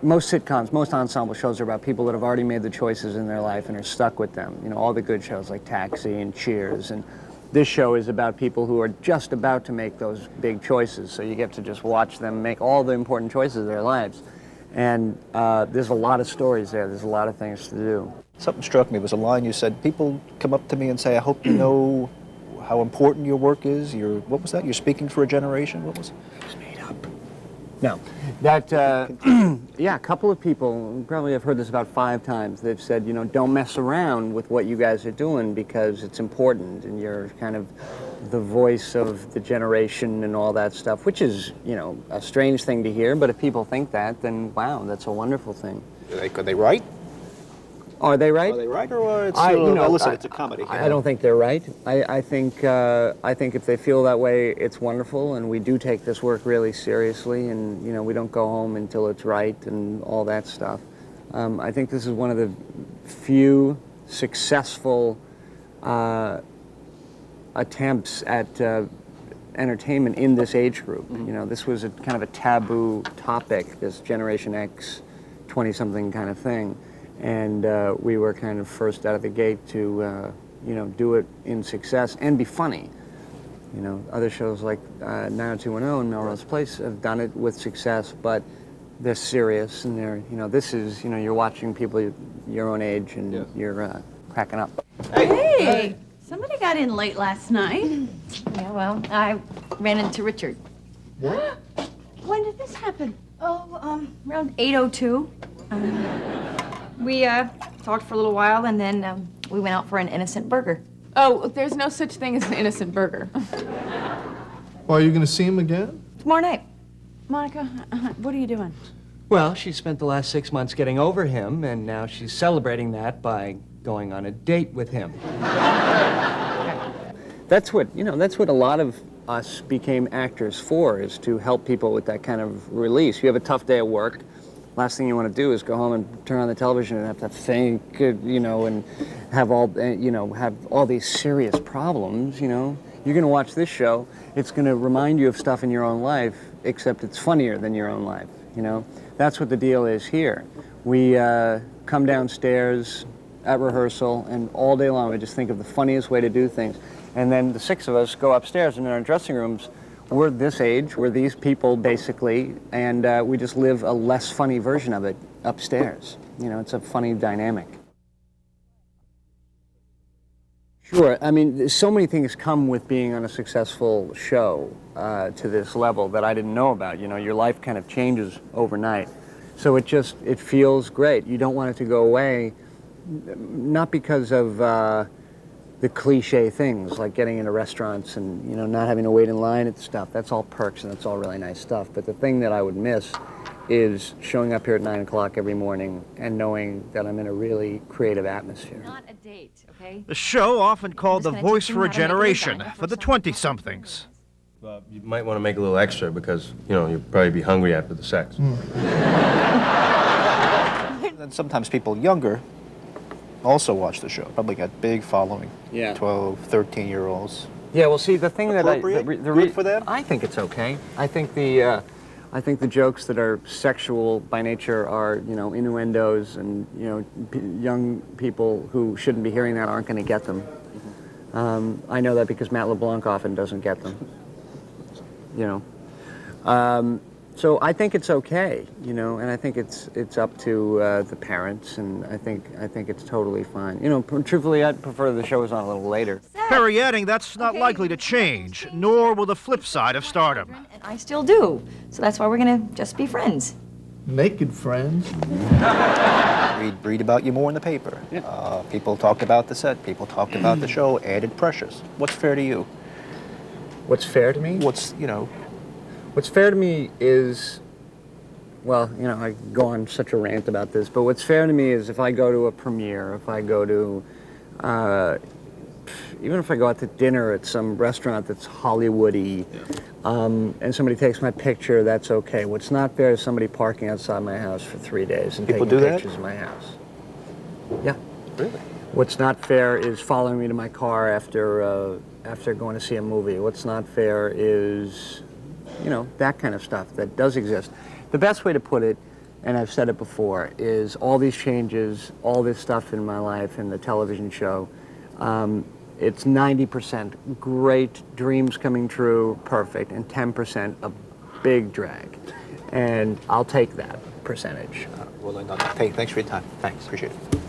most sitcoms, most ensemble shows are about people that have already made the choices in their life and are stuck with them. You know, all the good shows like Taxi and Cheers, and this show is about people who are just about to make those big choices, so you get to just watch them make all the important choices of their lives. And there's a lot of stories there, there's a lot of things to do. Something struck me, was a line you said, people come up to me and say, I hope you know how important your work is. What was that? You're speaking for a generation? What was it? It's made up. No. That, yeah, a couple of people, probably have heard this about 5 times, they've said, you know, don't mess around with what you guys are doing because it's important and you're kind of the voice of the generation and all that stuff, which is, you know, a strange thing to hear, but if people think that, then wow, that's a wonderful thing. Could they write? Are they right? Are they right, or it's, listen, it's a comedy. I don't think they're right. I think if they feel that way, it's wonderful, and we do take this work really seriously, and you know, we don't go home until it's right and all that stuff. I think this is one of the few successful attempts at entertainment in this age group. You know, this was a kind of a taboo topic, this Generation X, 20-something kind of thing. And we were kind of first out of the gate to, you know, do it in success and be funny. You know, other shows like 90210 and Melrose Place have done it with success, but they're serious and they're, you know, this is, you know, you're watching people your own age and you're cracking up. Hey! Somebody got in late last night. Yeah, well, I ran into Richard. What? When did this happen? Oh, around 8:02. We talked for a little while, and then we went out for an innocent burger. Oh, there's no such thing as an innocent burger. Well, are you going to see him again? Tomorrow night. Monica, what are you doing? Well, she spent the last 6 months getting over him, and now she's celebrating that by going on a date with him. That's what, you know, that's what a lot of us became actors for, is to help people with that kind of release. You have a tough day at work. Last thing you want to do is go home and turn on the television and have to think, you know, and have all, you know, have all these serious problems, you know. You're going to watch this show, it's going to remind you of stuff in your own life, except it's funnier than your own life, you know. That's what the deal is here. We come downstairs at rehearsal, and all day long we just think of the funniest way to do things. And then the 6 of us go upstairs, and in our dressing rooms, we're this age, we're these people basically, and we just live a less funny version of it upstairs. You know, it's a funny dynamic. Sure, I mean, so many things come with being on a successful show to this level that I didn't know about. You know, your life kind of changes overnight. So it feels great. You don't want it to go away, not because of the cliche things like getting into restaurants and, you know, not having to wait in line and stuff. That's all perks and that's all really nice stuff. But the thing that I would miss is showing up here at 9 o'clock every morning and knowing that I'm in a really creative atmosphere. Not a date, okay? The show, often called the voice for a generation, for the 20-somethings. You might want to make a little extra because, you know, you'll probably be hungry after the sex. And sometimes people younger also watch the show. Probably got big following. Yeah. 12, 13-year-olds. Yeah, well, see, the thing that Good for them? I think it's okay. I think the jokes that are sexual by nature are, you know, innuendos, and, you know, young people who shouldn't be hearing that aren't going to get them. I know that because Matt LeBlanc often doesn't get them. You know. So I think it's okay, you know, and I think it's up to the parents, and I think it's totally fine. You know, truthfully, I'd prefer the show was on a little later. Perry adding that's not likely to change, nor will the flip side of stardom. And I still do. So that's why we're going to just be friends. Naked friends. Read about you more in the paper. Yeah. People talked about the set. People talked about the show. Added pressures. What's fair to you? What's fair to me? What's fair to me is, well, you know, I go on such a rant about this, but what's fair to me is if I go to a premiere, if I go to, even if I go out to dinner at some restaurant that's Hollywoody, and somebody takes my picture, that's okay. What's not fair is somebody parking outside my house for 3 days and taking pictures of my house. Yeah. Really? What's not fair is following me to my car after going to see a movie. What's not fair is, you know, that kind of stuff that does exist. The best way to put it, and I've said it before, is all these changes, all this stuff in my life and the television show, it's 90% great, dreams coming true, perfect, and 10% a big drag. And I'll take that percentage. Well, thanks for your time. Thanks. Appreciate it.